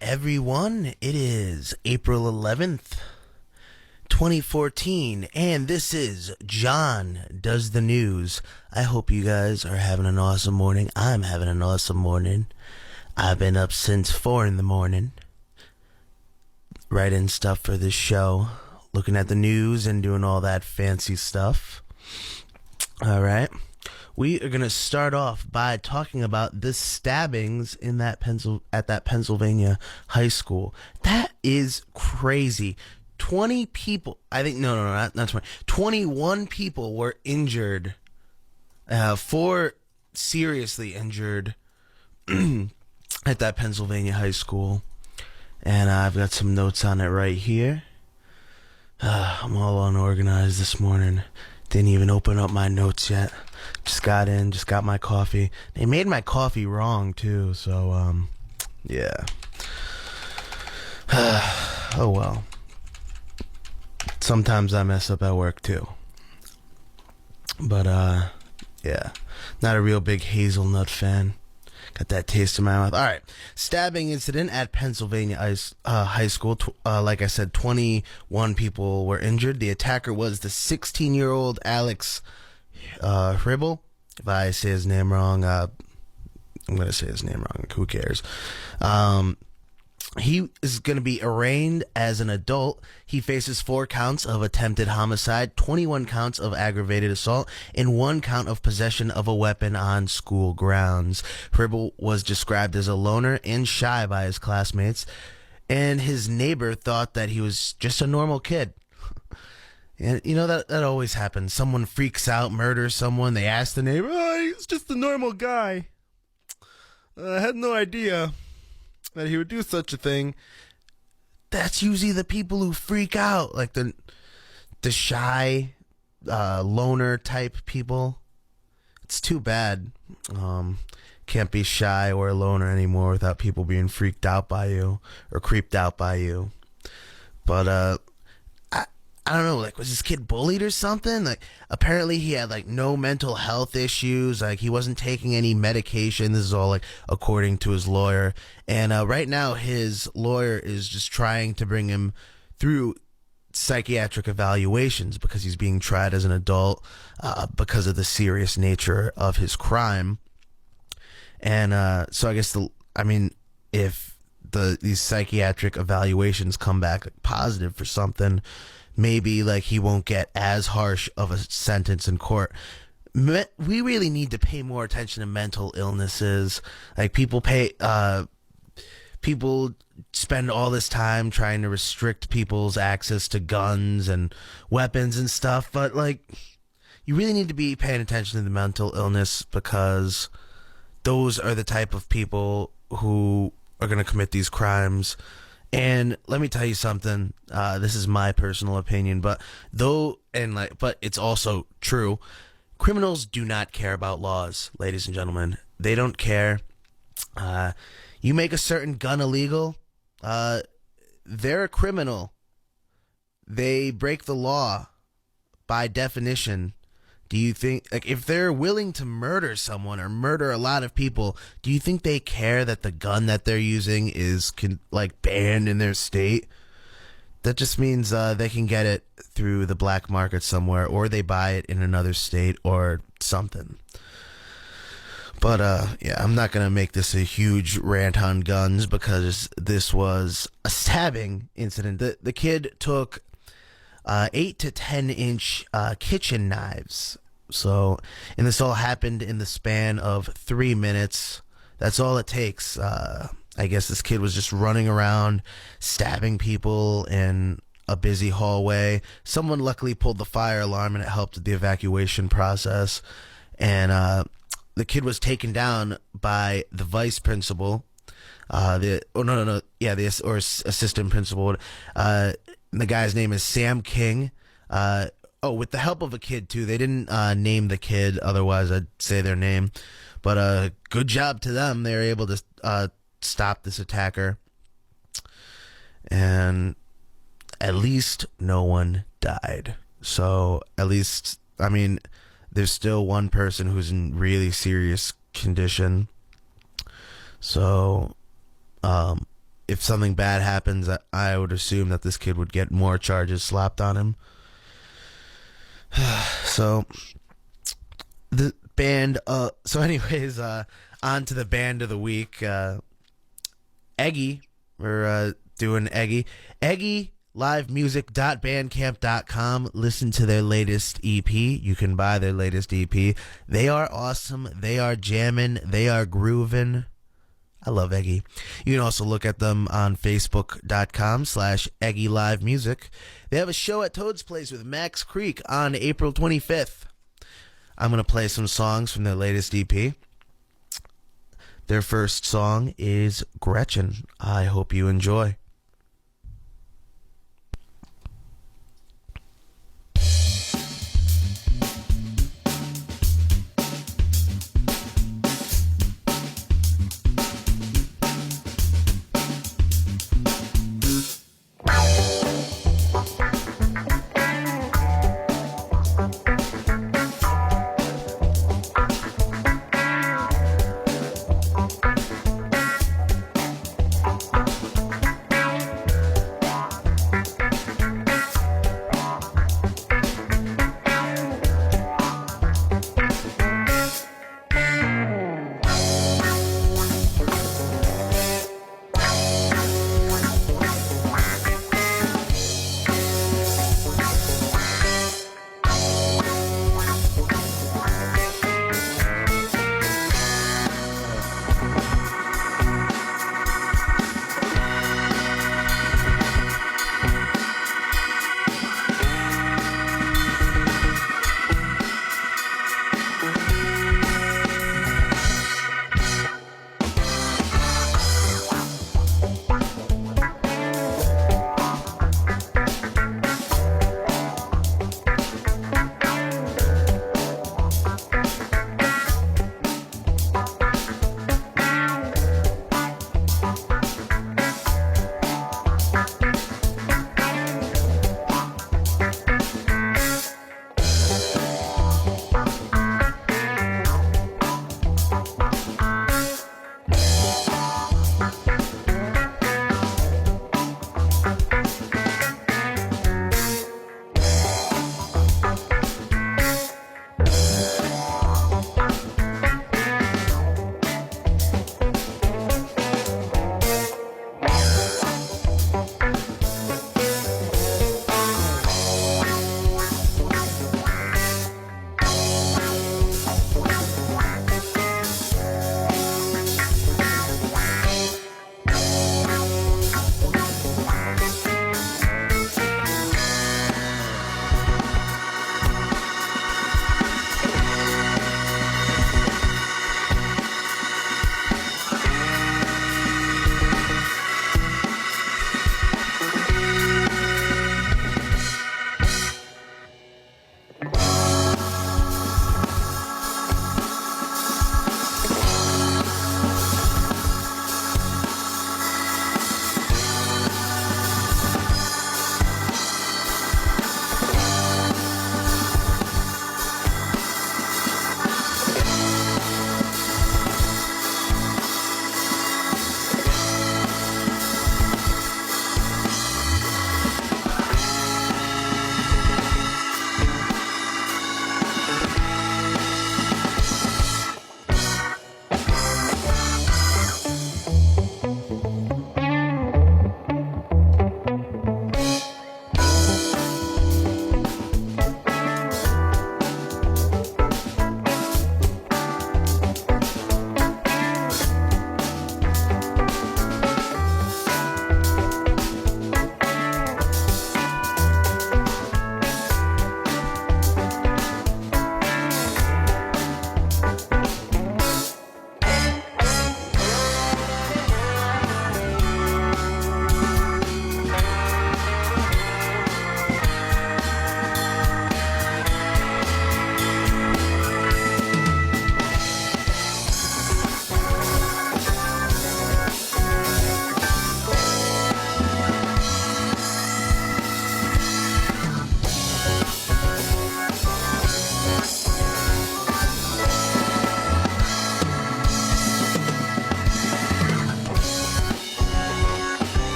Everyone, it is April 11th, 2014, and this is Jon Does the News. I hope you guys are having an awesome morning. I'm having an awesome morning. I've been up since 4 in the morning, writing stuff for this show, looking at the news and doing all that fancy stuff. All right. We are going to start off by talking about the stabbings in at that Pennsylvania high school. That is crazy. 20 people, I think, no, not 20. 21 people were injured. Four seriously injured at that Pennsylvania high school. And I've got some notes on it right here. I'm all unorganized this morning. Didn't even open up my notes yet. Just got in, just got my coffee. They made my coffee wrong too, so yeah. Oh well. Sometimes I mess up at work too. But yeah. Not a real big hazelnut fan. Got that taste in my mouth. All right. Stabbing incident at Pennsylvania high school. Like I said, 21 people were injured. The attacker was the 16-year-old Alex Hribble. If I say his name wrong, I'm going to say his name wrong. Who cares? He is going to be arraigned as an adult. He faces 4 counts of attempted homicide, 21 counts of aggravated assault, and 1 count of possession of a weapon on school grounds. Hribble was described as a loner and shy by his classmates, and his neighbor thought that he was just a normal kid. And you know that always happens. Someone freaks out, murders someone. They ask the neighbor, "Oh, he's just a normal guy. I had no idea that he would do such a thing." That's usually the people who freak out, like the shy, loner type people. It's too bad. Can't be shy or a loner anymore without people being freaked out by you or creeped out by you. But I don't know, like, was this kid bullied or something? Like, apparently he had, like, no mental health issues. Like, he wasn't taking any medication. This is all, like, according to his lawyer. And right now, his lawyer is just trying to bring him through psychiatric evaluations because he's being tried as an adult because of the serious nature of his crime. And so I guess, if these psychiatric evaluations come back like, positive for something, maybe like he won't get as harsh of a sentence in court. We really need to pay more attention to mental illnesses. Like people spend all this time trying to restrict people's access to guns and weapons and stuff, but like you really need to be paying attention to the mental illness because those are the type of people who are going to commit these crimes. And let me tell you something. This is my personal opinion, but it's also true. Criminals do not care about laws, ladies and gentlemen. They don't care. You make a certain gun illegal, they're a criminal. They break the law by definition. Do you think, like, if they're willing to murder someone or murder a lot of people, do you think they care that the gun that they're using is, banned in their state? That just means they can get it through the black market somewhere, or they buy it in another state or something. But, yeah, I'm not going to make this a huge rant on guns because this was a stabbing incident. The kid took 8 to 10 inch kitchen knives. So, and this all happened in the span of 3 minutes. That's all it takes. I guess this kid was just running around, stabbing people in a busy hallway. Someone luckily pulled the fire alarm and it helped with the evacuation process. And the kid was taken down by the vice principal. The assistant principal. The guy's name is Sam King. With the help of a kid, too. They didn't name the kid, otherwise I'd say their name. But good job to them. They were able to stop this attacker. And at least no one died. So, at least, there's still one person who's in really serious condition. So, if something bad happens, I would assume that this kid would get more charges slapped on him. So the band. So anyways, on to the band of the week. Eggy. We're doing Eggy. Eggy. livemusic.bandcamp.com. Listen to their latest EP. You can buy their latest EP. They are awesome. They are jamming. They are grooving. I love Eggy. You can also look at them on facebook.com/Eggy Live Music. They have a show at Toad's Place with Max Creek on April 25th. I'm going to play some songs from their latest EP. Their first song is Gretchen. I hope you enjoy.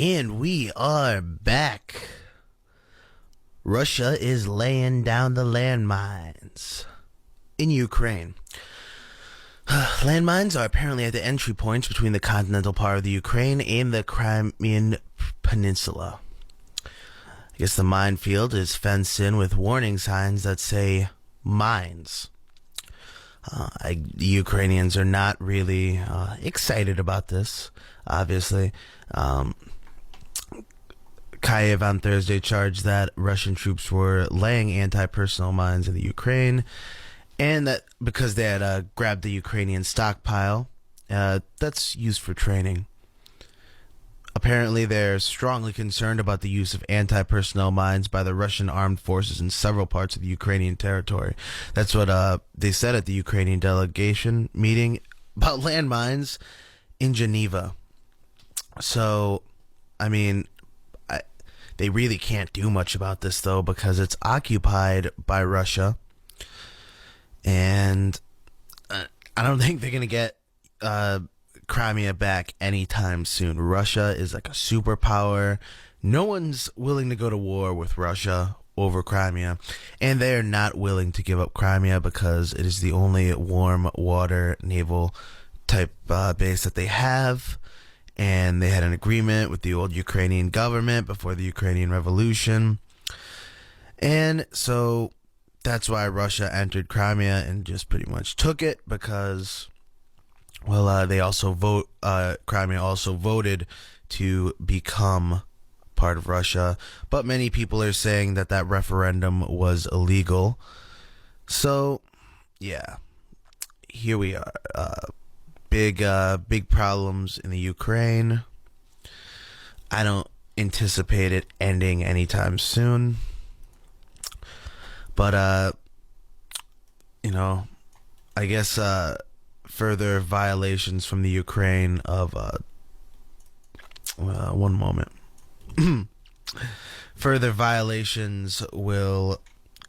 And we are back. Russia is laying down the landmines in Ukraine. Landmines are apparently at the entry points between the continental part of the Ukraine and the Crimean Peninsula. I guess the minefield is fenced in with warning signs that say mines. The Ukrainians are not really excited about this, obviously. Kyiv on Thursday charged that Russian troops were laying anti-personnel mines in the Ukraine, and that because they had grabbed the Ukrainian stockpile that's used for training. Apparently, they're strongly concerned about the use of anti-personnel mines by the Russian armed forces in several parts of the Ukrainian territory. That's what they said at the Ukrainian delegation meeting about landmines in Geneva. So, I mean, they really can't do much about this, though, because it's occupied by Russia. And I don't think they're going to get Crimea back anytime soon. Russia is like a superpower. No one's willing to go to war with Russia over Crimea, and they're not willing to give up Crimea because it is the only warm water naval type base that they have, and they had an agreement with the old Ukrainian government before the Ukrainian Revolution, and so that's why Russia entered Crimea and just pretty much took it because, well, they also Crimea also voted to become part of Russia, but many people are saying that that referendum was illegal. So, yeah, here we are. Big problems in the Ukraine. I don't anticipate it ending anytime soon. But, I guess, further violations from the Ukraine of one moment. Further violations will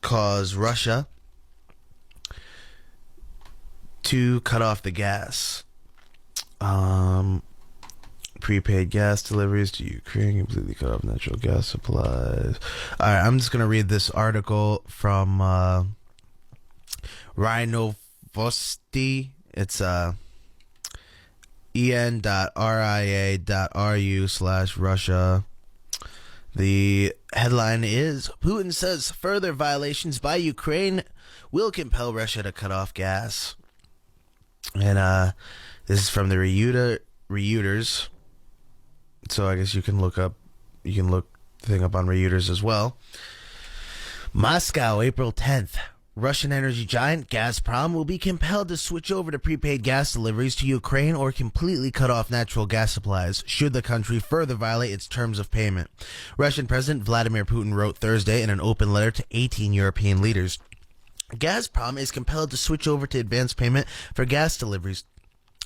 cause Russia to cut off the gas. Prepaid gas deliveries to Ukraine completely cut off natural gas supplies. All right, I'm just gonna read this article from Rhinovosti. It's en.ria.ru/Russia. The headline is, Putin says further violations by Ukraine will compel Russia to cut off gas. And this is from the Reuters. So I guess you can look the thing up on Reuters as well. Moscow, April 10th. Russian energy giant Gazprom will be compelled to switch over to prepaid gas deliveries to Ukraine or completely cut off natural gas supplies should the country further violate its terms of payment. Russian President Vladimir Putin wrote Thursday in an open letter to 18 European leaders. Gazprom is compelled to switch over to advance payment for gas deliveries,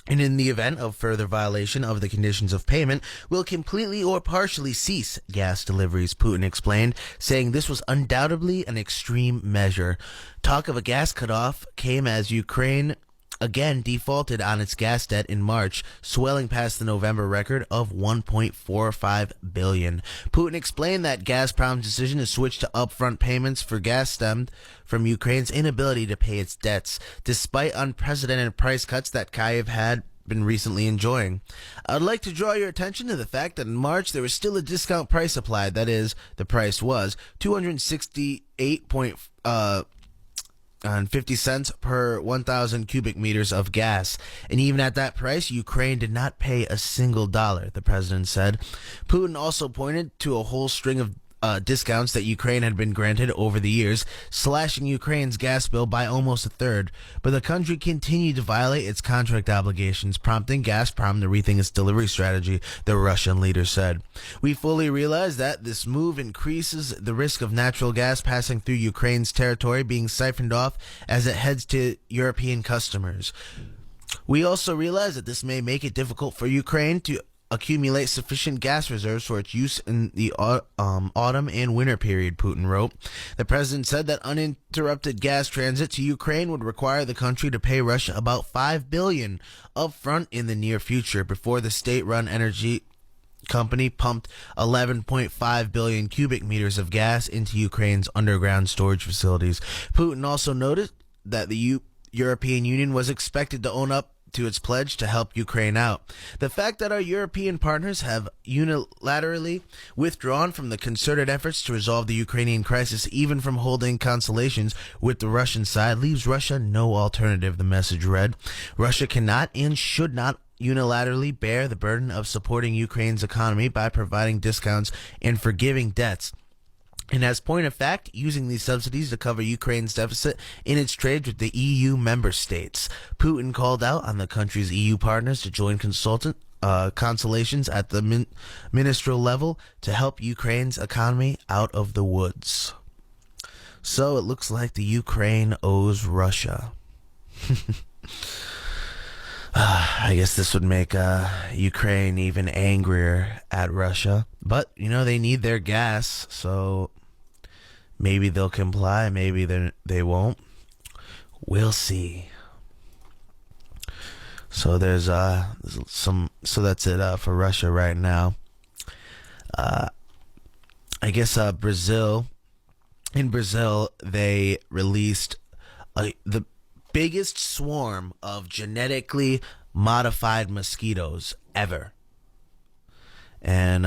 and in the event of further violation of the conditions of payment, will completely or partially cease gas deliveries, Putin explained, saying this was undoubtedly an extreme measure. Talk of a gas cutoff came as Ukraine again defaulted on its gas debt in March, swelling past the November record of $1.45 billion. Putin explained that Gazprom's decision to switch to upfront payments for gas stemmed from Ukraine's inability to pay its debts, despite unprecedented price cuts that Kyiv had been recently enjoying. I'd like to draw your attention to the fact that in March there was still a discount price applied. That is, the price was $268.50 per 1,000 cubic meters of gas. And even at that price, Ukraine did not pay a single dollar, the president said. Putin also pointed to a whole string of discounts that Ukraine had been granted over the years, slashing Ukraine's gas bill by almost a third. But the country continued to violate its contract obligations, prompting Gazprom to rethink its delivery strategy, the Russian leader said. We fully realize that this move increases the risk of natural gas passing through Ukraine's territory being siphoned off as it heads to European customers. We also realize that this may make it difficult for Ukraine to accumulate sufficient gas reserves for its use in the autumn and winter period, Putin wrote. The president said that uninterrupted gas transit to Ukraine would require the country to pay Russia about $5 billion upfront in the near future before the state-run energy company pumped 11.5 billion cubic meters of gas into Ukraine's underground storage facilities. Putin also noted that the European Union was expected to own up to its pledge to help Ukraine out. The fact that our European partners have unilaterally withdrawn from the concerted efforts to resolve the Ukrainian crisis, even from holding conciliations with the Russian side, leaves Russia no alternative, the message read. Russia cannot and should not unilaterally bear the burden of supporting Ukraine's economy by providing discounts and forgiving debts. And as point of fact, using these subsidies to cover Ukraine's deficit in its trade with the EU member states. Putin called out on the country's EU partners to join conciliations at the ministerial level to help Ukraine's economy out of the woods. So it looks like the Ukraine owes Russia. I guess this would make Ukraine even angrier at Russia. But, they need their gas, so maybe they'll comply, maybe they won't. We'll see. So there's so that's it for Russia right now. I guess Brazil, they released the biggest swarm of genetically modified mosquitoes ever. And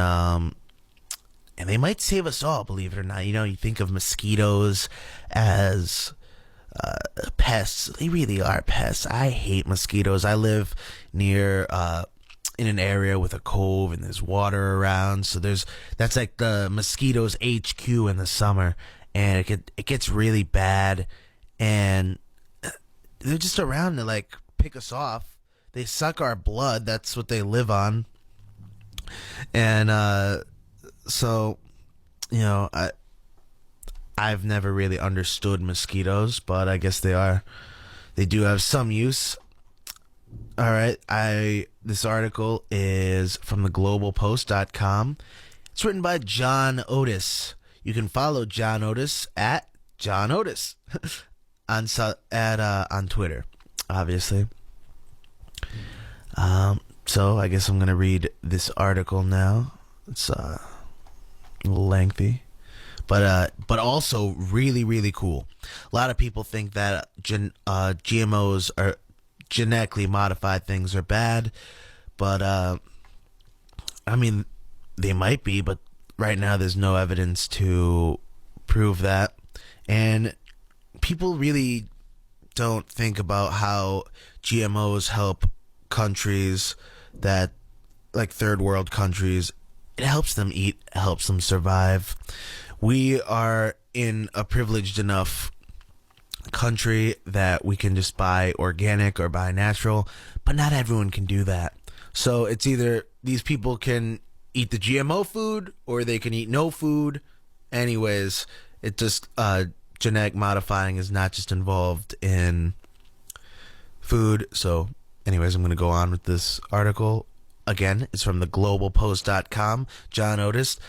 they might save us all, believe it or not. You think of mosquitoes as pests. They really are pests. I hate mosquitoes. I live near in an area with a cove and there's water around. So that's like the mosquitoes HQ in the summer, and it gets really bad, and they're just around to like pick us off. They suck our blood. That's what they live on. And so, I've never really understood mosquitoes, but I guess they do have some use. All right, this article is from theglobalpost.com. It's written by Jon Does. You can follow Jon Does at Jon Does on Twitter, obviously. So I guess I'm gonna read this article now. It's a little lengthy, but also really, really cool. A lot of people think that GMOs are genetically modified things are bad, but I mean, they might be, but right now there's no evidence to prove that. And people really don't think about how GMOs help countries that, like third world countries. It helps them eat, helps them survive. We are in a privileged enough country that we can just buy organic or buy natural, but not everyone can do that. So it's either these people can eat the GMO food or they can eat no food. Anyways, it just genetic modifying is not just involved in food. So anyways, I'm going to go on with this article. Again, it's from theglobalpost.com. Jon Does.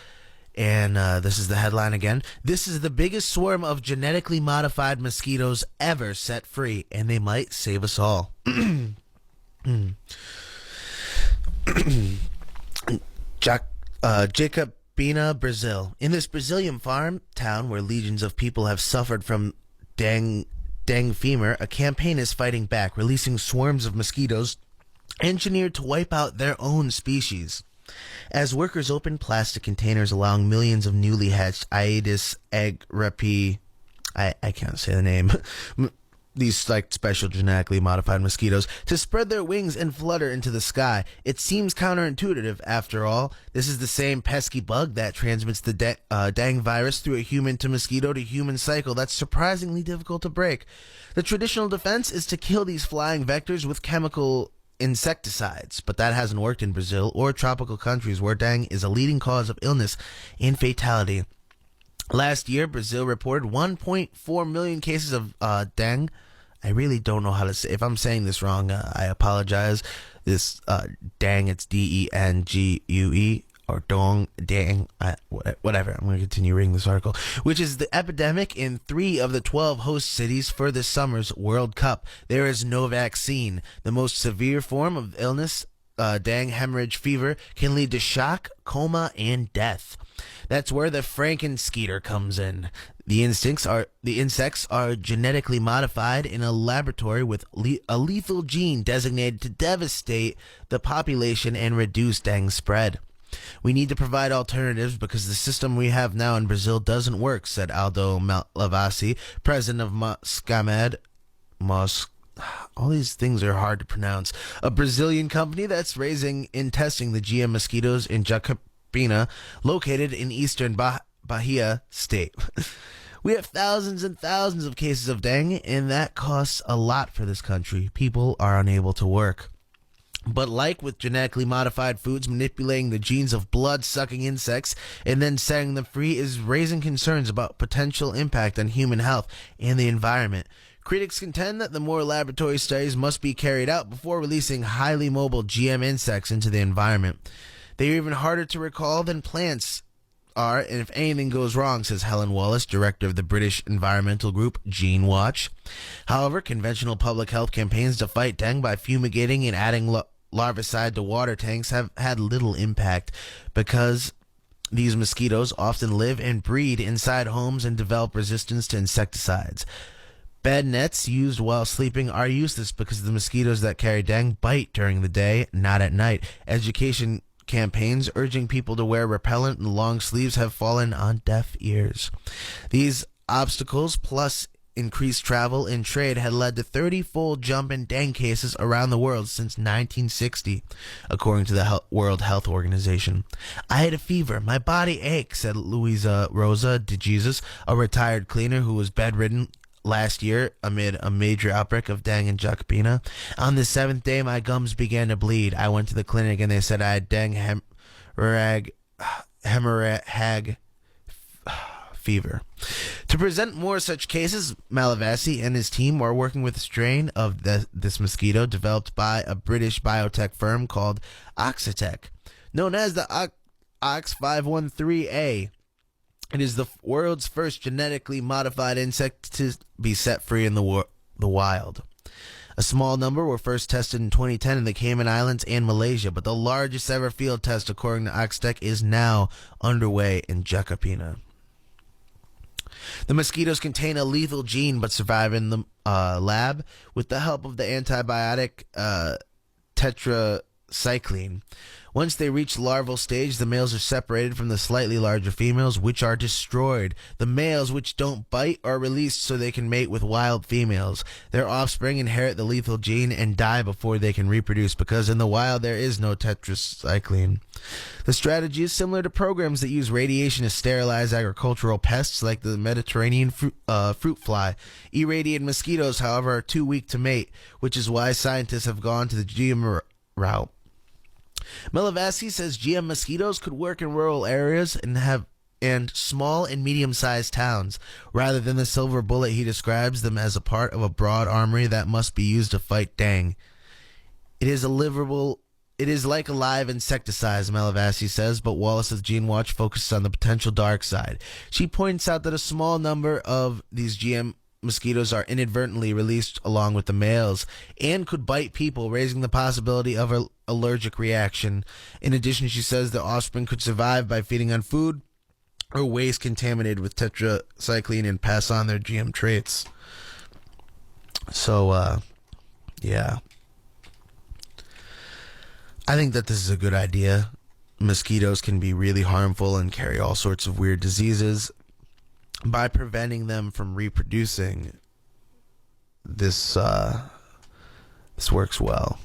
And this is the headline again. This is the biggest swarm of genetically modified mosquitoes ever set free, and they might save us all. Jacobina, Brazil. In this Brazilian farm town where legions of people have suffered from dengue fever, a campaign is fighting back, releasing swarms of mosquitoes engineered to wipe out their own species. As workers open plastic containers allowing millions of newly hatched Aedes aegypti, I can't say the name, these like special genetically modified mosquitoes, to spread their wings and flutter into the sky. It seems counterintuitive after all. This is the same pesky bug that transmits the dengue virus through a human to mosquito to human cycle that's surprisingly difficult to break. The traditional defense is to kill these flying vectors with chemical insecticides, but that hasn't worked in Brazil or tropical countries where dengue is a leading cause of illness and fatality. Last year, Brazil reported 1.4 million cases of dengue. I really don't know how to say. If I'm saying this wrong, I apologize. This dengue, it's dengue, or dang, whatever. I'm going to continue reading this article, which is the epidemic in 3 of the 12 host cities for this summer's World Cup. There is no vaccine. The most severe form of illness dengue hemorrhage fever can lead to shock, coma, and death. That's where the Frankenskeeter comes in. The insects are genetically modified in a laboratory with a lethal gene designated to devastate the population and reduce dengue spread. We need to provide alternatives because the system we have now in Brazil doesn't work, said Aldo Malavasi, president of Moscamed. All these things are hard to pronounce. A Brazilian company that's raising and testing the GM mosquitoes in Jacopina, located in eastern Bahia state. We have thousands and thousands of cases of dengue, and that costs a lot for this country. People are unable to work. But like with genetically modified foods, manipulating the genes of blood-sucking insects and then setting them free is raising concerns about potential impact on human health and the environment. Critics contend that the more laboratory studies must be carried out before releasing highly mobile GM insects into the environment. They are even harder to recall than plants are, and if anything goes wrong, says Helen Wallace, director of the British environmental group Gene Watch. However, conventional public health campaigns to fight dengue by fumigating and adding larvicide to water tanks have had little impact because these mosquitoes often live and breed inside homes and develop resistance to insecticides. Bed nets used while sleeping are useless because the mosquitoes that carry dengue bite during the day, not at night. Education campaigns urging people to wear repellent and long sleeves have fallen on deaf ears. These obstacles, plus increased travel and trade, had led to 30-fold jump in dengue cases around the world since 1960, according to the World Health Organization. I had a fever. My body ached, said Luisa Rosa de Jesus, a retired cleaner who was bedridden last year amid a major outbreak of dengue in Jacopina. On the 7th day, my gums began to bleed. I went to the clinic and they said I had dengue hemorrhagic fever. To present more such cases, Malavasi and his team are working with a strain of this mosquito developed by a British biotech firm called Oxitec, known as the Ox513A. It is the world's first genetically modified insect to be set free in the wild. A small number were first tested in 2010 in the Cayman Islands and Malaysia, but the largest ever field test, according to Oxitec, is now underway in Jacopina. The mosquitoes contain a lethal gene but survive in the lab with the help of the antibiotic tetracycline. Once they reach larval stage, the males are separated from the slightly larger females, which are destroyed. The males, which don't bite, are released so they can mate with wild females. Their offspring inherit the lethal gene and die before they can reproduce because in the wild there is no tetracycline. The strategy is similar to programs that use radiation to sterilize agricultural pests like the Mediterranean fruit fly. Irradiated mosquitoes, however, are too weak to mate, which is why scientists have gone to the GM route. Malavasi says GM mosquitoes could work in rural areas and small and medium-sized towns. Rather than the silver bullet, he describes them as a part of a broad armory that must be used to fight dengue. It is like a live insecticide, Malavasi says, but Wallace of Gene Watch focuses on the potential dark side. She points out that a small number of these GM mosquitoes are inadvertently released along with the males and could bite people, raising the possibility of an allergic reaction. In addition, she says the offspring could survive by feeding on food or waste contaminated with tetracycline and pass on their GM traits. So, yeah. I think that this is a good idea. Mosquitoes can be really harmful and carry all sorts of weird diseases. By preventing them from reproducing, this works well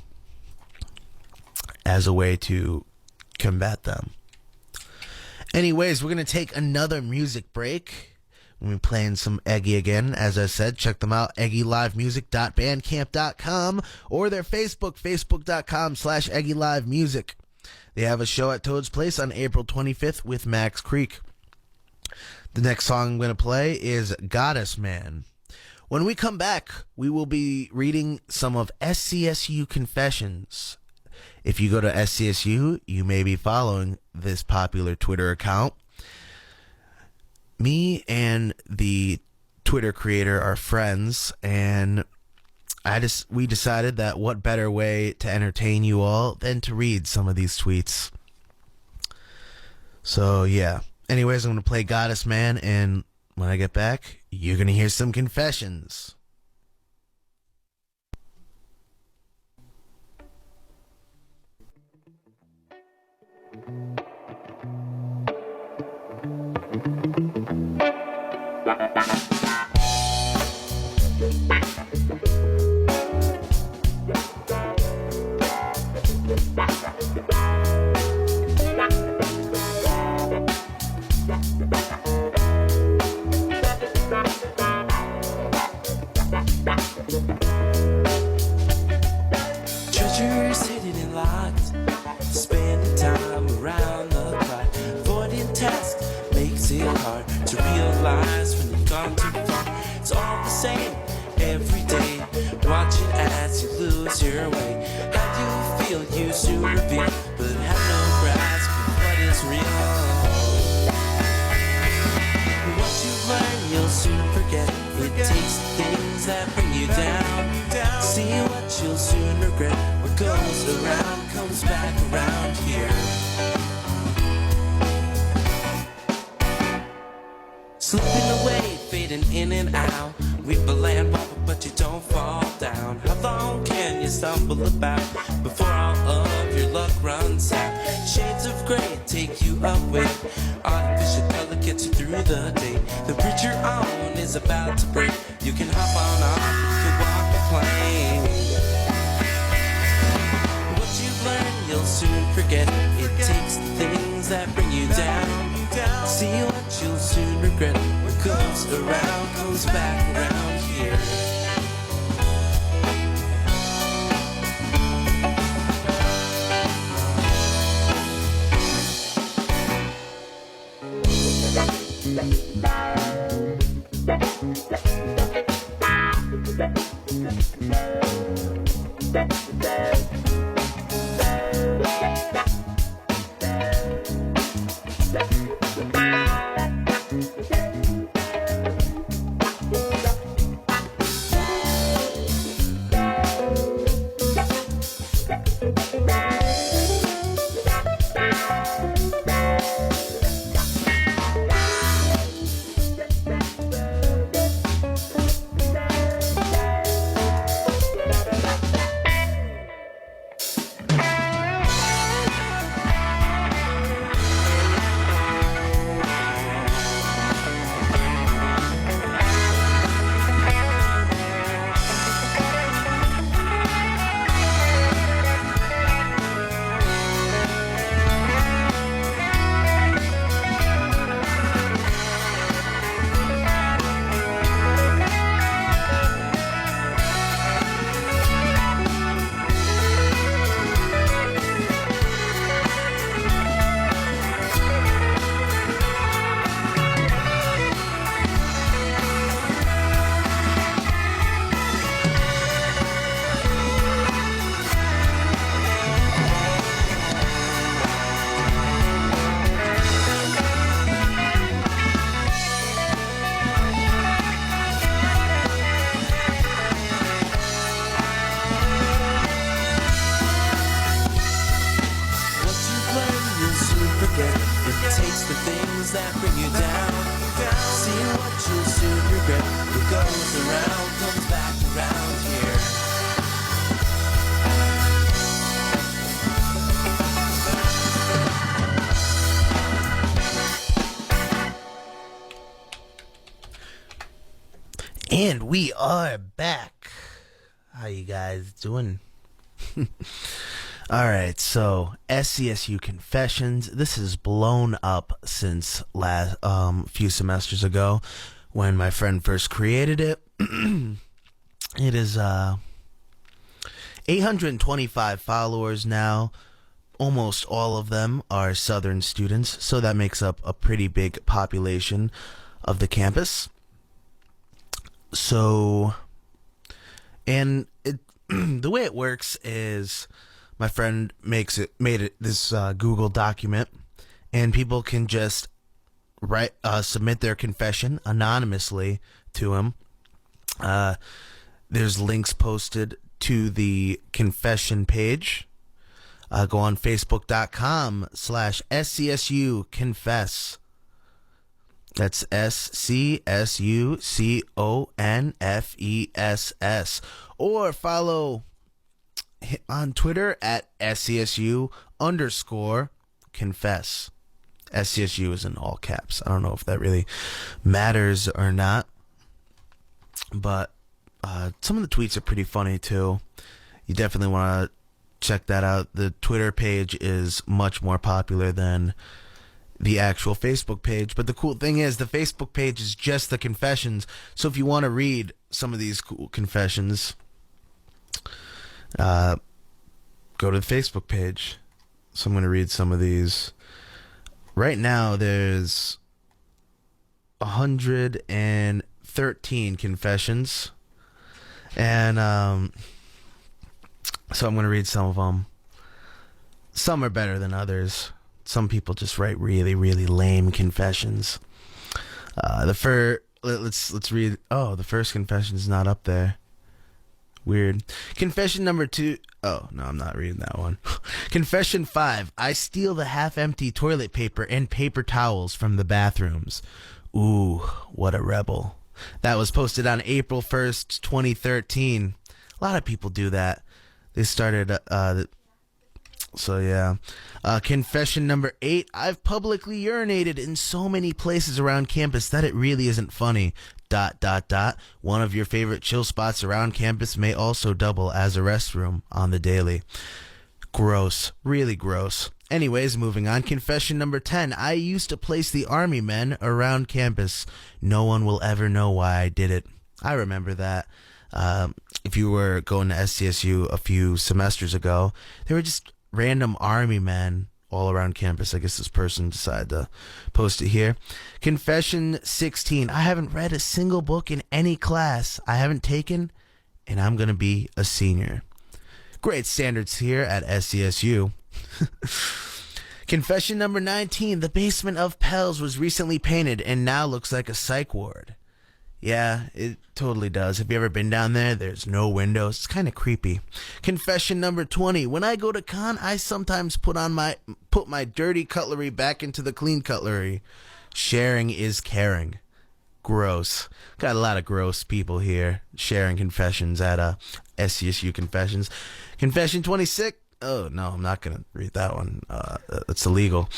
as a way to combat them. Anyways, we're going to take another music break. We'll be playing some Eggy again. As I said, check them out, eggylivemusic.bandcamp.com, or their Facebook, facebook.com/eggylivemusic. They have a show at Toad's Place on April 25th with Max Creek. The next song I'm going to play is Goddess Man. When we come back, we will be reading some of SCSU confessions. If you go to SCSU, you may be following this popular Twitter account. Me and the Twitter creator are friends, and we decided that what better way to entertain you all than to read some of these tweets. So yeah. Anyways, I'm gonna play Goddess Man, and when I get back, you're gonna hear some confessions. Treasures hidden and locked, spending time around the clock. Avoiding tasks makes it hard to realize when you've gone too far. It's all the same every day, watching as you lose your way. How you feel you soon reveal, but have no grasp of what is real. What you learn you'll soon forget. It takes the things that bring you down. See what you'll soon regret. What goes around comes back around here. Slipping away, fading in and out. Weep a land wobble, but you don't fall down. How long can you stumble about before all of your luck runs out? Shades of gray take you away. Artificial color gets you through the day. The bridge you're on is about to break. You can hop on off, you can walk the plane. What you've learned, you'll soon forget. It takes the things that bring you down. See what you'll soon regret. What goes around comes back around here. It takes the things that bring you down. See what you'll soon regret. What goes around comes back around here. And we are back. How you guys doing? All right, so SCSU Confessions. This has blown up since last few semesters ago when my friend first created it. It is 825 followers now. Almost all of them are Southern students, so that makes up a pretty big population of the campus. So, and it, the way it works is my friend made it this Google document, and people can just submit their confession anonymously to him. There's links posted to the confession page. Go on facebook.com/SCSU confess. That's SCSUCONFESS. Or follow on Twitter at SCSU_confess. SCSU is in all caps. I don't know if that really matters or not. But some of the tweets are pretty funny too. You definitely want to check that out. The Twitter page is much more popular than the actual Facebook page. But the cool thing is the Facebook page is just the confessions. So if you want to read some of these cool confessions, go to the Facebook page. So I'm going to read some of these. Right now there's 113 confessions. And so I'm going to read some of them. Some are better than others. Some people just write really, really lame confessions. Let's read. Oh, the first confession is not up there. Weird. Confession number 2. Oh, no, I'm not reading that one. Confession 5. I steal the half-empty toilet paper and paper towels from the bathrooms. Ooh, what a rebel. That was posted on April 1st, 2013. A lot of people do that. They started, so yeah. Confession number 8. I've publicly urinated in so many places around campus that it really isn't funny. ... One of your favorite chill spots around campus may also double as a restroom on the daily. Gross. Really gross. Anyways, moving on. Confession number 10. I used to place the army men around campus. No one will ever know why I did it. I remember that. If you were going to SCSU a few semesters ago, there were just random army men all around campus. I guess this person decided to post it here. Confession 16. I haven't read a single book in any class I haven't taken, and I'm going to be a senior. Great standards here at SCSU. Confession number 19. The basement of Pell's was recently painted and now looks like a psych ward. Yeah, it totally does. Have you ever been down there? There's no windows. It's kind of creepy. Confession number 20. When I go to con, I sometimes put my dirty cutlery back into the clean cutlery. Sharing is caring. Gross. Got a lot of gross people here sharing confessions at SCSU confessions. Confession 26. Oh, no, I'm not going to read that one. It's illegal.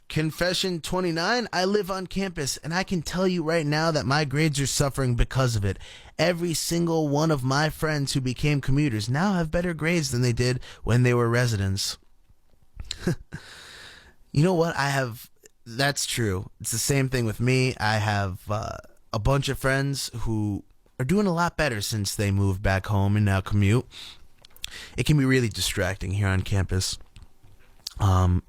Confession 29. I live on campus, and I can tell you right now that my grades are suffering because of it. Every single one of my friends who became commuters now have better grades than they did when they were residents. You know what? That's true. It's the same thing with me. I have a bunch of friends who are doing a lot better since they moved back home and now commute. It can be really distracting here on campus.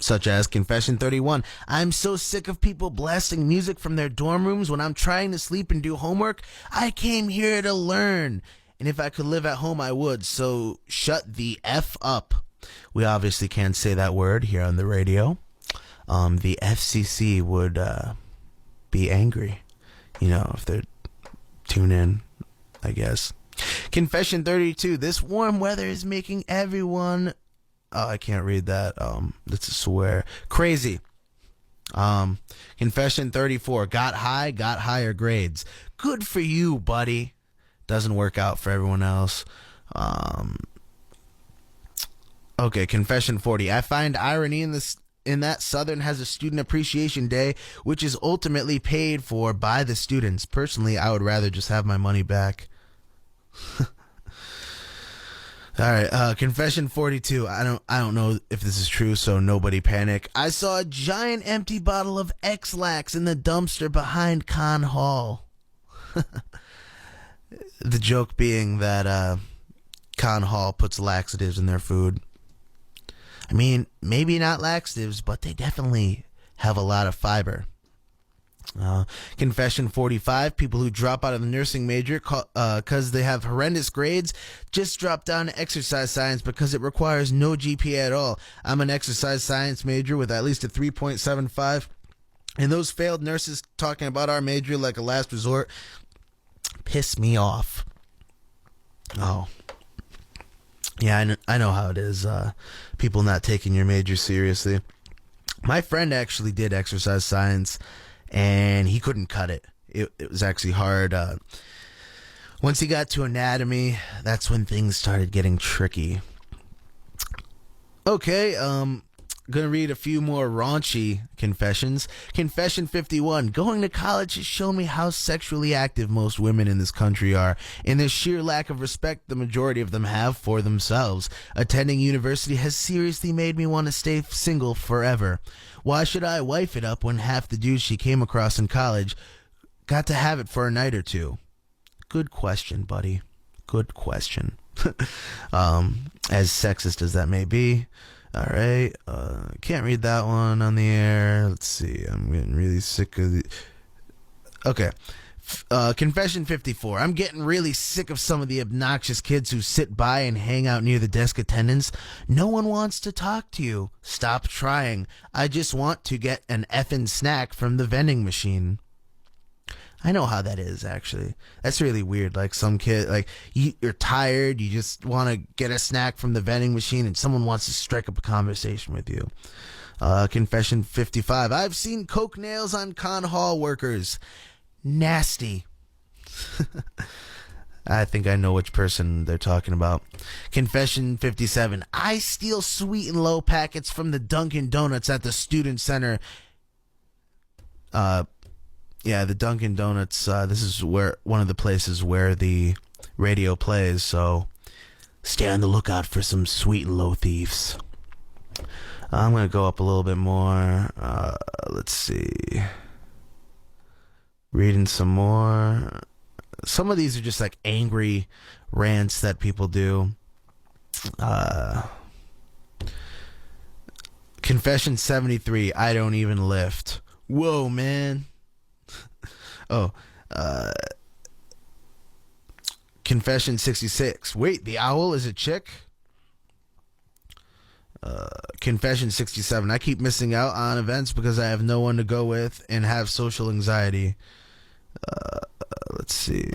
Such as Confession 31. I'm so sick of people blasting music from their dorm rooms when I'm trying to sleep and do homework. I came here to learn. And if I could live at home, I would. So shut the F up. We obviously can't say that word here on the radio. The FCC would be angry, if they tune in, I guess. Confession 32. This warm weather is making everyone... Oh, I can't read that. That's a swear. Crazy. Confession 34. Got higher grades. Good for you, buddy. Doesn't work out for everyone else. Okay, Confession 40. I find irony in that Southern has a Student Appreciation Day, which is ultimately paid for by the students. Personally, I would rather just have my money back. All right, Confession 42. I don't know if this is true, so nobody panic. I saw a giant empty bottle of X-Lax in the dumpster behind Con Hall. The joke being that Con Hall puts laxatives in their food. I mean, maybe not laxatives, but they definitely have a lot of fiber. Confession 45. People who drop out of the nursing major because they have horrendous grades just drop down to exercise science because it requires no GPA at all. I'm an exercise science major with at least a 3.75, and those failed nurses talking about our major like a last resort piss me off. Oh, yeah, I know how it is. People not taking your major seriously. My friend actually did exercise science, and he couldn't cut it. It was actually hard. Once he got to anatomy, that's when things started getting tricky. Okay, gonna read a few more raunchy confessions. Confession 51. Going to college has shown me how sexually active most women in this country are, and the sheer lack of respect the majority of them have for themselves. Attending university has seriously made me want to stay single forever. Why should I wife it up when half the dudes she came across in college got to have it for a night or two? Good question, buddy. Good question. As sexist as that may be. All right. Can't read that one on the air. Let's see. I'm getting really sick of the... Okay. Confession 54. I'm getting really sick of some of the obnoxious kids who sit by and hang out near the desk attendants. No one wants to talk to you. Stop trying. I just want to get an effing snack from the vending machine. I know how that is, actually. That's really weird. Like some kid, like you're tired, you just want to get a snack from the vending machine, and someone wants to strike up a conversation with you. Confession 55. I've seen coke nails on con hall workers. Nasty. I think I know which person they're talking about. Confession 57. I steal sweet and low packets from the Dunkin' Donuts at the Student Center. Yeah, the Dunkin' Donuts, this is where one of the places where the radio plays, so stay on the lookout for some sweet and low thieves. I'm going to go up a little bit more. Let's see. Reading some more. Some of these are just like angry rants that people do. Confession 73, I don't even lift. Whoa, man. Oh, Confession 66. Wait, the owl is a chick? Confession 67. I keep missing out on events because I have no one to go with and have social anxiety. Let's see.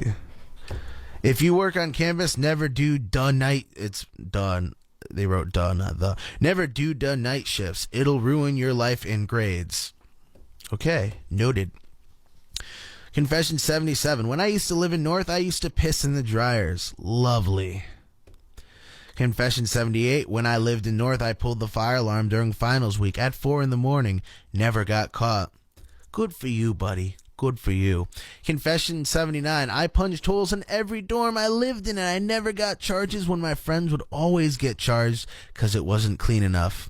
If you work on campus, never do done night. It's done. They wrote done, not the. Never do done night shifts. It'll ruin your life in grades. Okay, noted. Confession 77. When I used to live in North, I used to piss in the dryers. Lovely. Confession 78. When I lived in North, I pulled the fire alarm during finals week at 4 a.m. Never got caught. Good for you, buddy. Good for you. Confession 79. I punched holes in every dorm I lived in, and I never got charges when my friends would always get charged because it wasn't clean enough.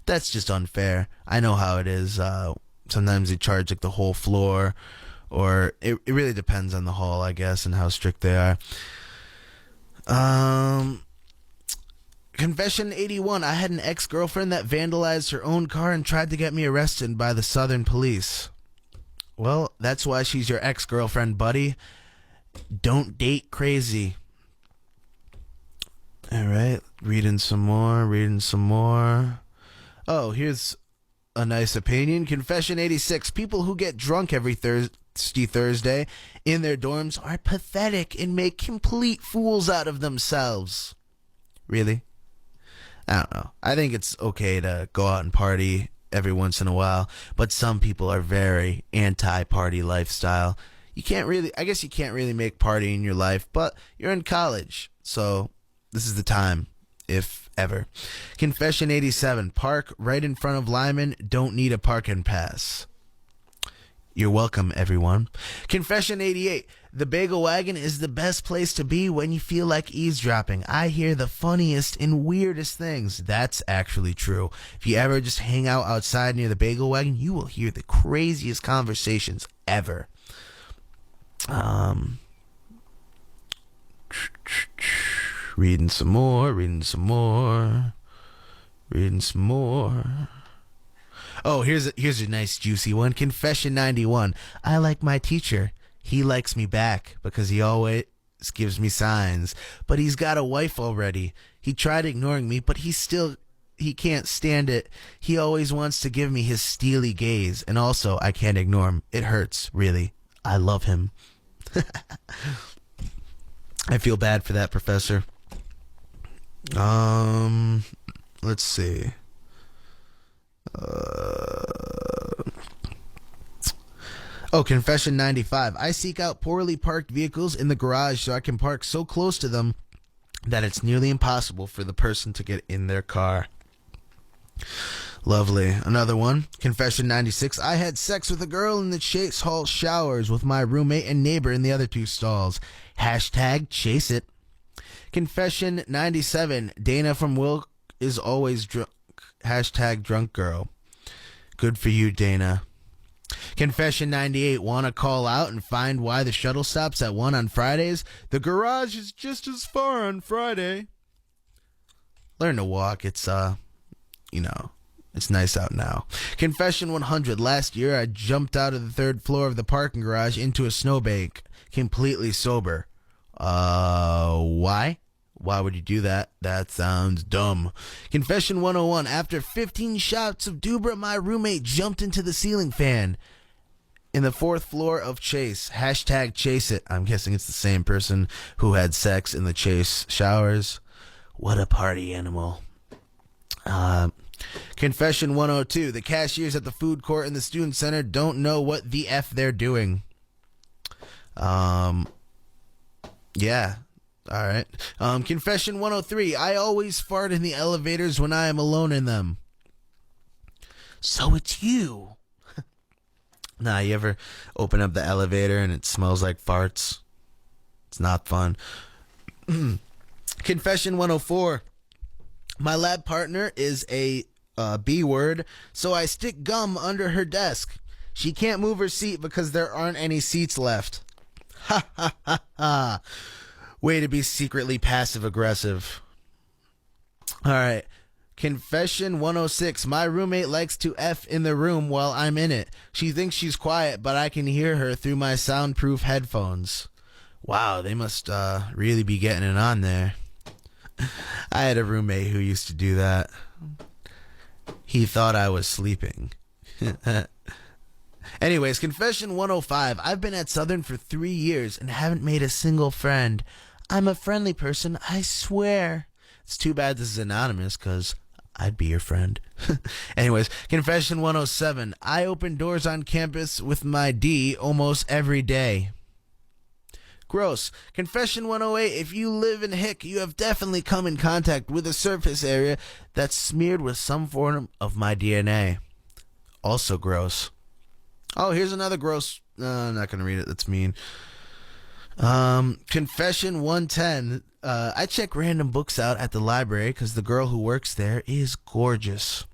That's just unfair. I know how it is. Sometimes they charge like the whole floor. Or it really depends on the hall, I guess, and how strict they are. Confession 81. I had an ex-girlfriend that vandalized her own car and tried to get me arrested by the Southern police. Well, that's why she's your ex-girlfriend, buddy. Don't date crazy. All right, reading some more. Oh, here's a nice opinion. Confession 86. People who get drunk every Thursday in their dorms are pathetic and make complete fools out of themselves. Really? I don't know. I think it's okay to go out and party every once in a while, but some people are very anti-party lifestyle. I guess you can't really make party in your life, but you're in college, so this is the time, if ever. Confession 87. Park right in front of Lyman. Don't need a parking pass. You're welcome, everyone. Confession 88. The Bagel Wagon is the best place to be when you feel like eavesdropping. I hear the funniest and weirdest things. That's actually true. If you ever just hang out outside near the Bagel Wagon, you will hear the craziest conversations ever. Reading some more. Oh, here's a nice juicy one. Confession 91. I like my teacher. He likes me back because he always gives me signs. But he's got a wife already. He tried ignoring me, but he can't stand it. He always wants to give me his steely gaze. And also, I can't ignore him. It hurts, really. I love him. I feel bad for that professor. Let's see. Confession 95. I seek out poorly parked vehicles in the garage so I can park so close to them that it's nearly impossible for the person to get in their car. Lovely. Another one. Confession 96. I had sex with a girl in the Chase Hall showers with my roommate and neighbor in the other two stalls. Hashtag chase it. Confession 97. Dana from Wilk is always drunk. Hashtag drunk girl. Good for you, Dana. Confession 98. Want to call out and find why the shuttle stops at 1 on Fridays? The garage is just as far on Friday. Learn to walk. It's, it's nice out now. Confession 100. Last year, I jumped out of the third floor of the parking garage into a snowbank, completely sober. Why? Why would you do that? That sounds dumb. Confession 101. After 15 shots of Dubra, my roommate jumped into the ceiling fan in the fourth floor of Chase. Hashtag chase it. I'm guessing it's the same person who had sex in the Chase showers. What a party animal. Confession 102. The cashiers at the food court and the student center don't know what the F they're doing. Yeah. All right. Confession 103. I always fart in the elevators when I am alone in them. So it's you. Nah, you ever open up the elevator and it smells like farts? It's not fun. Confession 104. My lab partner is a B word, so I stick gum under her desk. She can't move her seat because there aren't any seats left. Ha ha ha ha. Way to be secretly passive-aggressive. All right. Confession 106. My roommate likes to F in the room while I'm in it. She thinks she's quiet, but I can hear her through my soundproof headphones. Wow, they must really be getting it on there. I had a roommate who used to do that. He thought I was sleeping. Anyways, confession 105. I've been at Southern for 3 years and haven't made a single friend. I'm a friendly person, I swear. It's too bad this is anonymous, because I'd be your friend. Anyways, confession 107. I open doors on campus with my D almost every day. Gross. Confession 108. If you live in Hick, you have definitely come in contact with a surface area that's smeared with some form of my DNA. Also gross. Oh, here's another gross. I'm not going to read it. That's mean. Confession 110. I check random books out at the library because the girl who works there is gorgeous.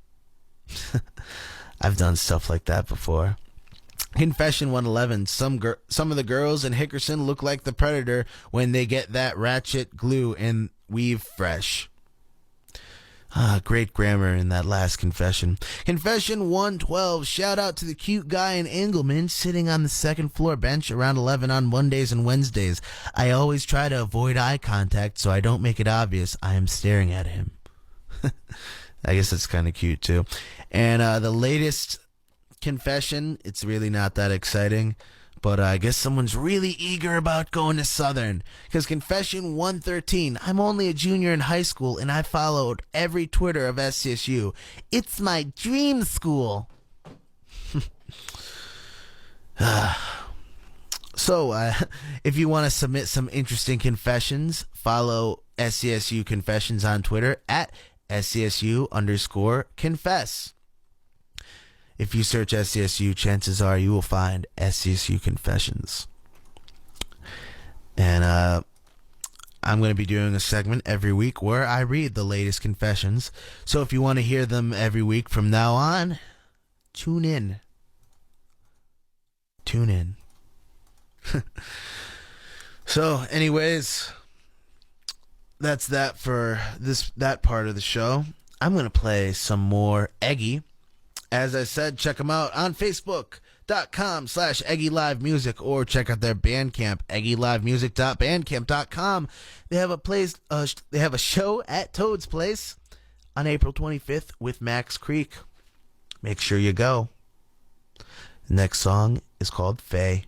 I've done stuff like that before. Confession 111. Some of the girls in Hickerson look like the Predator when they get that ratchet glue and weave fresh. Great grammar in that last confession. Confession 112. Shout out to the cute guy in Engelman sitting on the second floor bench around 11 on Mondays and Wednesdays. I always try to avoid eye contact so I don't make it obvious I am staring at him. I guess that's kind of cute too. And the latest confession, it's really not that exciting, but I guess someone's really eager about going to Southern. Because confession 113, I'm only a junior in high school and I followed every Twitter of SCSU. It's my dream school. So, if you want to submit some interesting confessions, follow SCSU Confessions on Twitter at SCSU_confess. If you search SCSU, chances are you will find SCSU Confessions. And I'm going to be doing a segment every week where I read the latest confessions. So if you want to hear them every week from now on, tune in. Tune in. So, anyways, that's that for that part of the show. I'm going to play some more Eggy. As I said, check them out on Facebook.com/EggyLiveMusic or check out their Bandcamp, EggyLiveMusic.bandcamp.com. They have a show at Toad's Place on April 25th with Max Creek. Make sure you go. The next song is called Faye.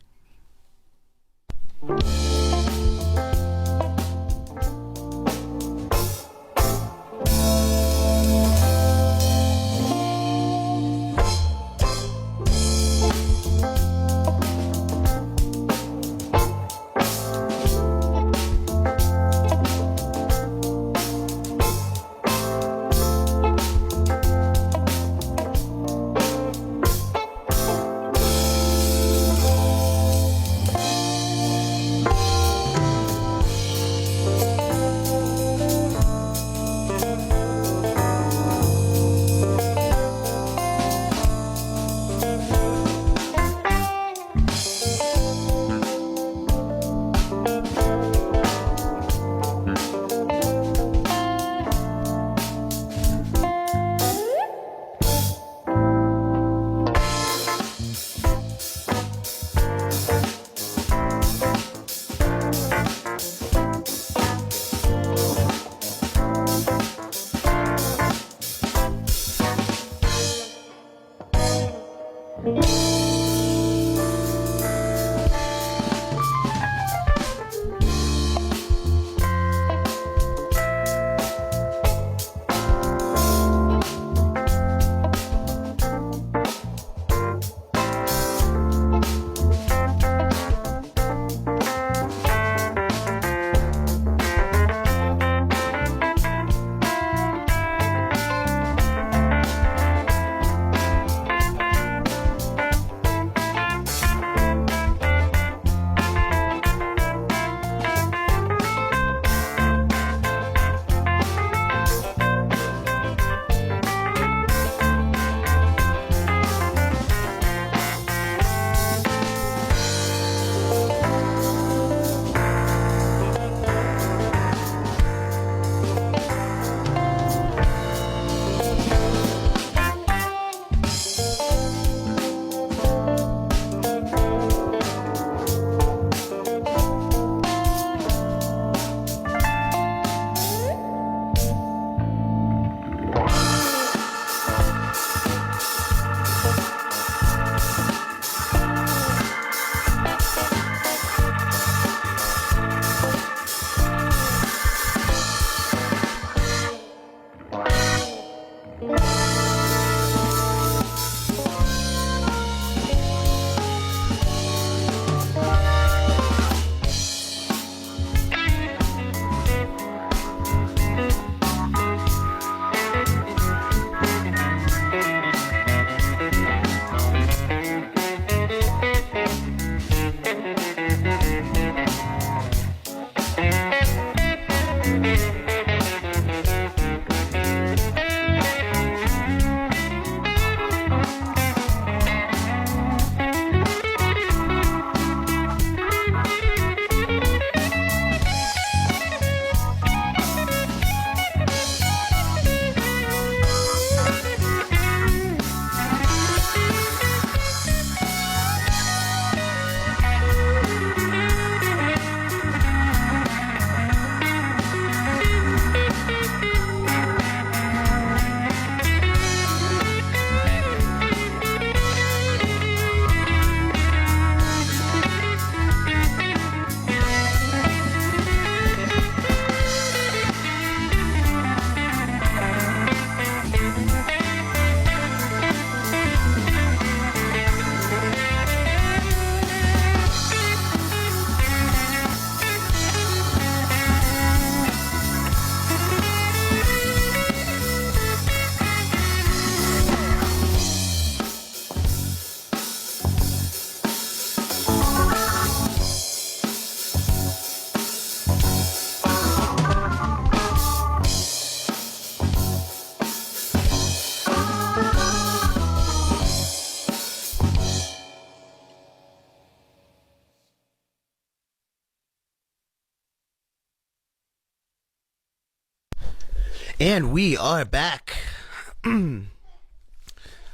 And we are back.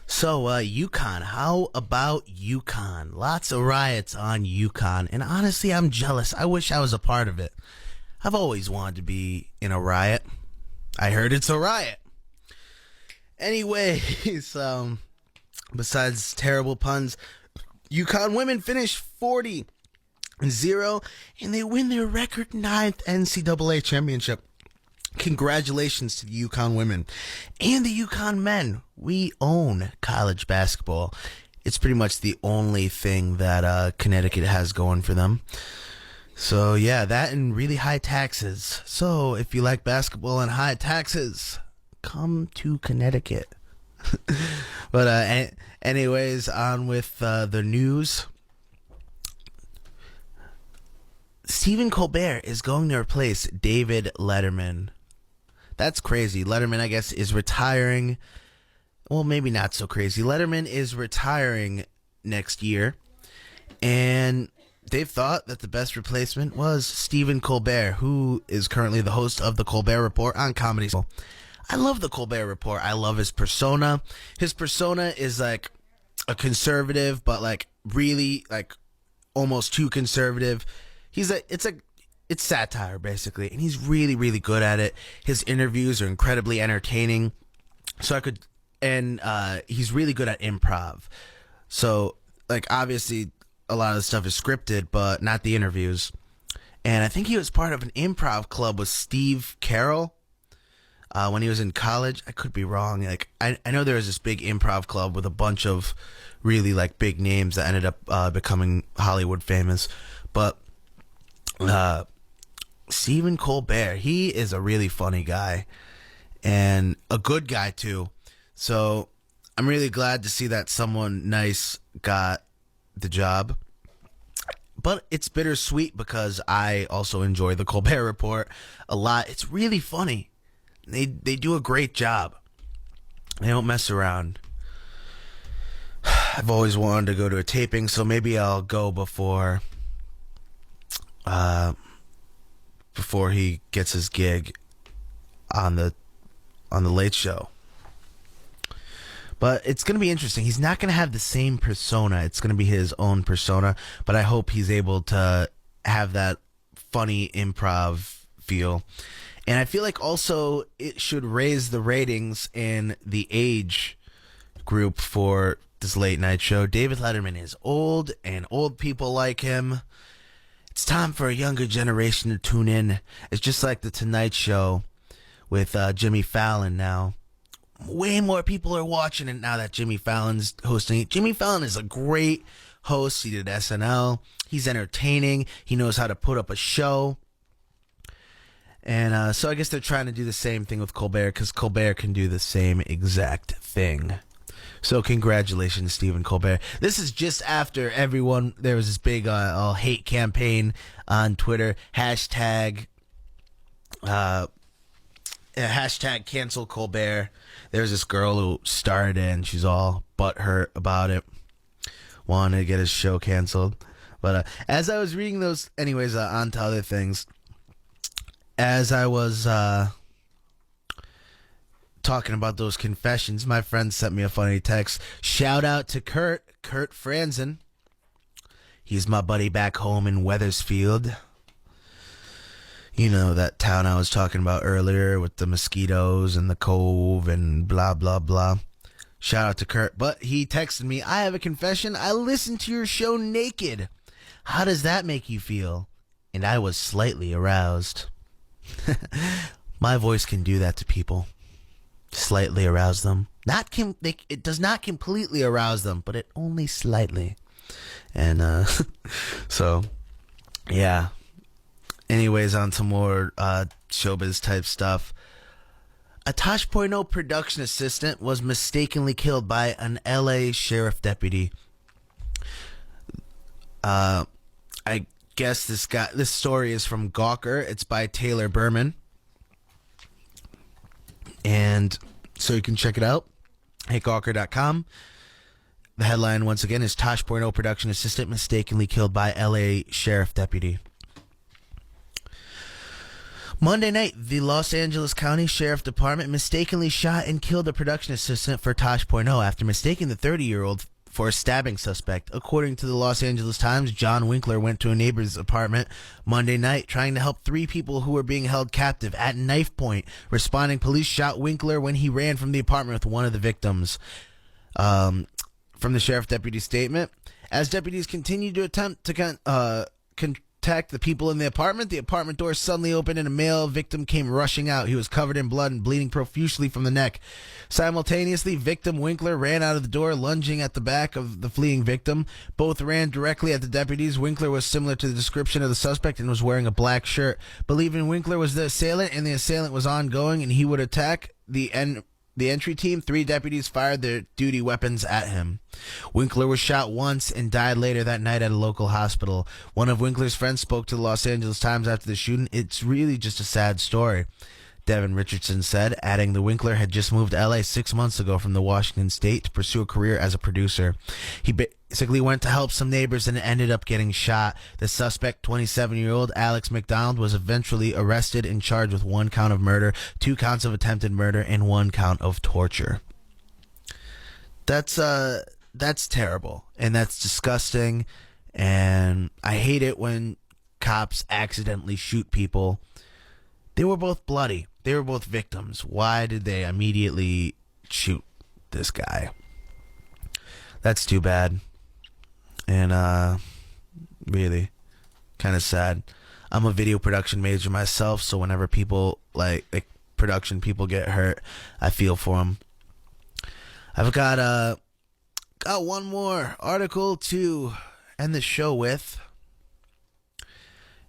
So, Yukon. How about Yukon? Lots of riots on Yukon. And honestly, I'm jealous. I wish I was a part of it. I've always wanted to be in a riot. I heard it's a riot. Anyways, besides terrible puns, Yukon women finish 40-0, and they win their record 9th NCAA championship. Congratulations to the Yukon women and the Yukon men. We own college basketball. It's pretty much the only thing that Connecticut has going for them. So yeah, that and really high taxes. So if you like basketball and high taxes, come to Connecticut. But anyways, on with the news. Stephen Colbert is going to replace David Letterman. That's crazy. Letterman, I guess, is retiring. Well, maybe not so crazy. Letterman is retiring next year. And they've thought that the best replacement was Stephen Colbert, who is currently the host of The Colbert Report on Comedy Central. I love The Colbert Report. I love his persona. His persona is like a conservative, but like really like almost too conservative. It's satire basically, and he's really, really good at it. His interviews are incredibly entertaining. He's really good at improv. So like obviously a lot of the stuff is scripted, but not the interviews. And I think he was part of an improv club with Steve Carell when he was in college. I could be wrong. Like I know there was this big improv club with a bunch of really like big names that ended up becoming Hollywood famous. But Stephen Colbert, he is a really funny guy and a good guy too. So I'm really glad to see that someone nice got the job. But it's bittersweet because I also enjoy The Colbert Report a lot. It's really funny. They do a great job. They don't mess around. I've always wanted to go to a taping, so maybe I'll go before he gets his gig on the Late Show. But it's going to be interesting. He's not going to have the same persona. It's going to be his own persona. But I hope he's able to have that funny improv feel. And I feel like also it should raise the ratings in the age group for this late night show. David Letterman is old, and old people like him. It's time for a younger generation to tune in. It's just like the Tonight Show with Jimmy Fallon now. Way more people are watching it now that Jimmy Fallon's hosting it. Jimmy Fallon is a great host. He did SNL. He's entertaining. He knows how to put up a show. And so I guess they're trying to do the same thing with Colbert, because Colbert can do the same exact thing. So congratulations, Stephen Colbert. This is just after there was this big hate campaign on Twitter. Hashtag cancel Colbert. There's this girl who started it, and she's all butthurt about it. Wanted to get his show canceled. But as I was reading those, anyways, on to other things. As I was talking about those confessions, my friend sent me a funny text. Shout out to Kurt Franzen. He's my buddy back home in Wethersfield. You know, that town I was talking about earlier with the mosquitoes and the cove and blah, blah, blah. Shout out to Kurt. But he texted me, I have a confession. I listened to your show naked. How does that make you feel? And I was slightly aroused. My voice can do that to people. Slightly arouse them. It does not completely arouse them, but it only slightly. And so, yeah. Anyways, on to more showbiz type stuff. A Tosh.0 production assistant was mistakenly killed by an LA sheriff deputy. I guess this story is from Gawker. It's by Taylor Berman. And so you can check it out at Gawker.com. The headline, once again, is Tosh.0 production assistant mistakenly killed by LA sheriff deputy. Monday night, the Los Angeles County Sheriff Department mistakenly shot and killed a production assistant for Tosh.0 after mistaking the 30-year-old for a stabbing suspect. According to the Los Angeles Times, John Winkler went to a neighbor's apartment Monday night trying to help three people who were being held captive at knife point. Responding police shot Winkler when he ran from the apartment with one of the victims. From the sheriff deputy statement, as deputies continued to attempt to contact the people in the apartment door suddenly opened and a male victim came rushing out. He was covered in blood and bleeding profusely from the neck. Simultaneously, victim Winkler ran out of the door, lunging at the back of the fleeing victim. Both ran directly at the deputies. Winkler was similar to the description of the suspect and was wearing a black shirt. Believing Winkler was the assailant and the assailant was ongoing and he would attack the entry team, three deputies fired their duty weapons at him. Winkler was shot once and died later that night at a local hospital. One of Winkler's friends spoke to the Los Angeles Times after the shooting. "It's really just a sad story," Devin Richardson said, adding the Winkler had just moved to LA 6 months ago from the Washington state to pursue a career as a producer. He basically went to help some neighbors and ended up getting shot. The suspect, 27-year-old Alex McDonald, was eventually arrested and charged with 1 count of murder, 2 counts of attempted murder, and 1 count of torture. That's terrible, and that's disgusting, and I hate it when cops accidentally shoot people. They were both bloody. They were both victims. Why did they immediately shoot this guy? That's too bad. And really kind of sad. I'm a video production major myself, so whenever people like production people get hurt, I feel for them. I've got one more article to end the show with,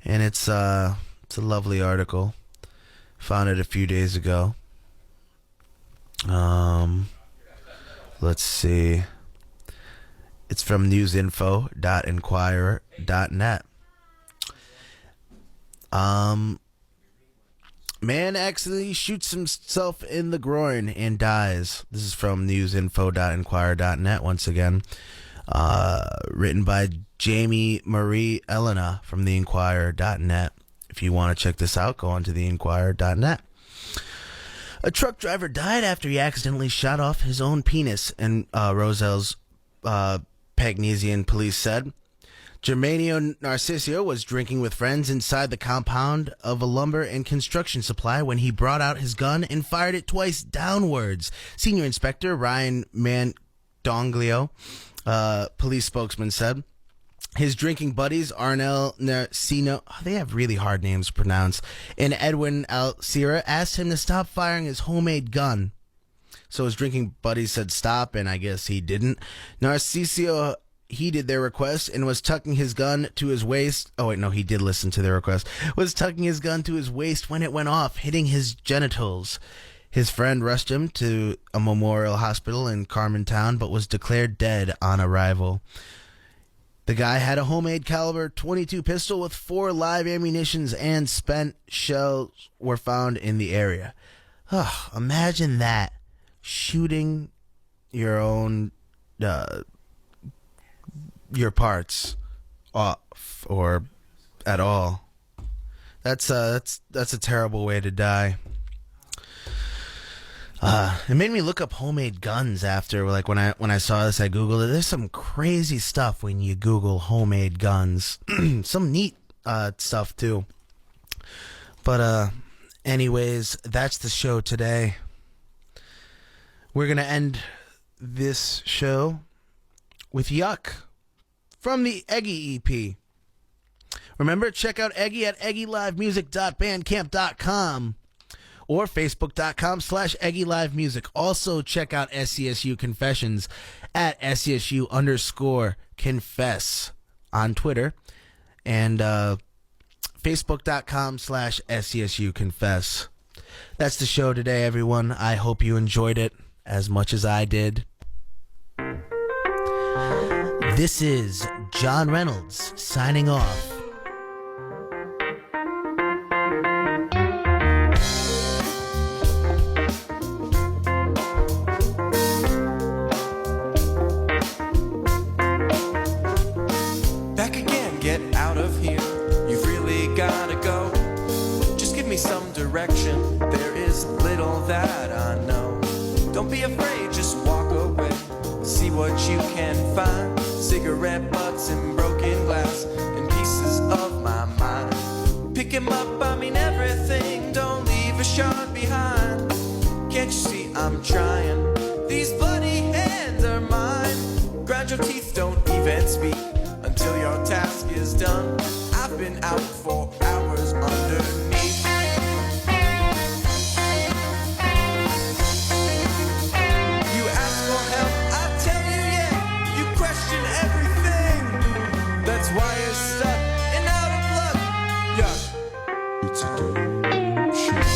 and it's a lovely article. Found it a few days ago. Let's see. It's from newsinfo.inquirer.net. Man accidentally shoots himself in the groin and dies. This is from newsinfo.inquirer.net once again. Written by Jamie Marie Elena from theinquirer.net. If you want to check this out, go on to theinquirer.net. A truck driver died after he accidentally shot off his own penis, and Roselle's Pagnesian police said. Germanio Narcisio was drinking with friends inside the compound of a lumber and construction supply when he brought out his gun and fired it twice downwards. Senior Inspector Ryan Mandonglio, police spokesman, said. His drinking buddies, Arnel Narcino, they have really hard names to pronounce, and Edwin Alcira asked him to stop firing his homemade gun. So his drinking buddies said stop, and I guess he didn't. Narcisio heeded their request and was tucking his gun to his waist. Oh, wait, no, he did listen to their request. Was tucking his gun to his waist when it went off, hitting his genitals. His friend rushed him to a memorial hospital in Carmentown, but was declared dead on arrival. The guy had a homemade caliber .22 pistol with 4 live ammunitions, and spent shells were found in the area. Imagine that. Shooting your own your parts off or at all. That's a terrible way to die. It made me look up homemade guns after, like, when I saw this, I Googled it. There's some crazy stuff when you Google homemade guns. Some neat stuff too. But anyways, that's the show today. We're gonna end this show with Yuck from the Eggy EP. Remember, check out Eggy at eggylivemusic.bandcamp.com or facebook.com/eggylivemusic. Also, check out SCSU Confessions at SCSU_confess on Twitter and facebook.com/SCSU Confess. That's the show today, everyone. I hope you enjoyed it as much as I did. This is John Reynolds signing off. Back again, get out of here. You've really gotta go. Just give me some direction. There is little that I know. Don't be afraid, just walk away. See what you can find. Cigarette butts and broken glass and pieces of my mind. Pick 'em up, I mean everything. Don't leave a shard behind. Can't you see I'm trying? These bloody hands are mine. Grind your teeth, don't even speak until your task is done. I've been out for hours underneath. You ask for help, I tell you yeah. You question everything. That's why you're stuck and out of luck. Yeah. It's a dope shit.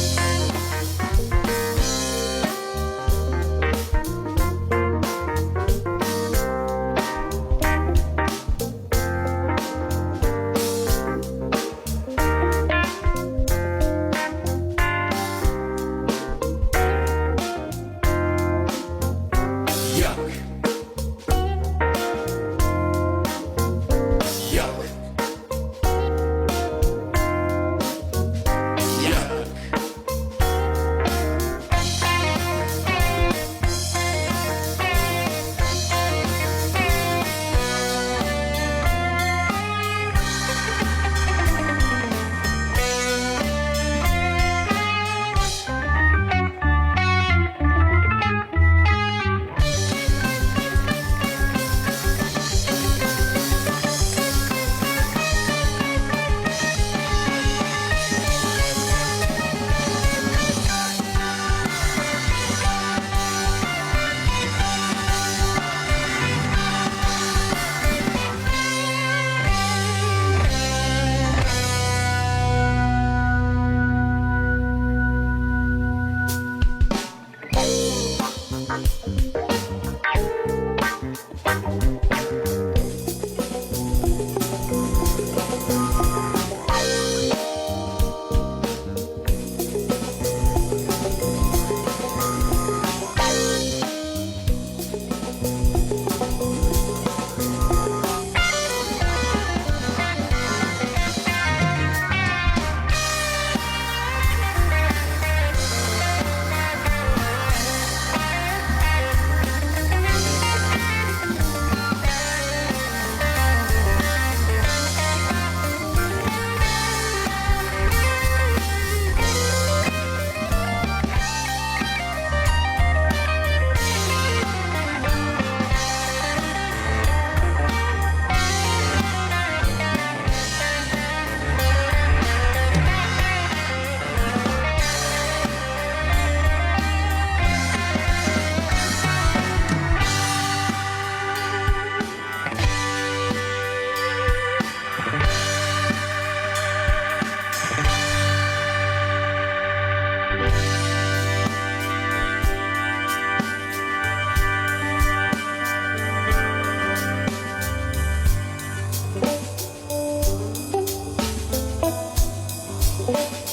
Thank you.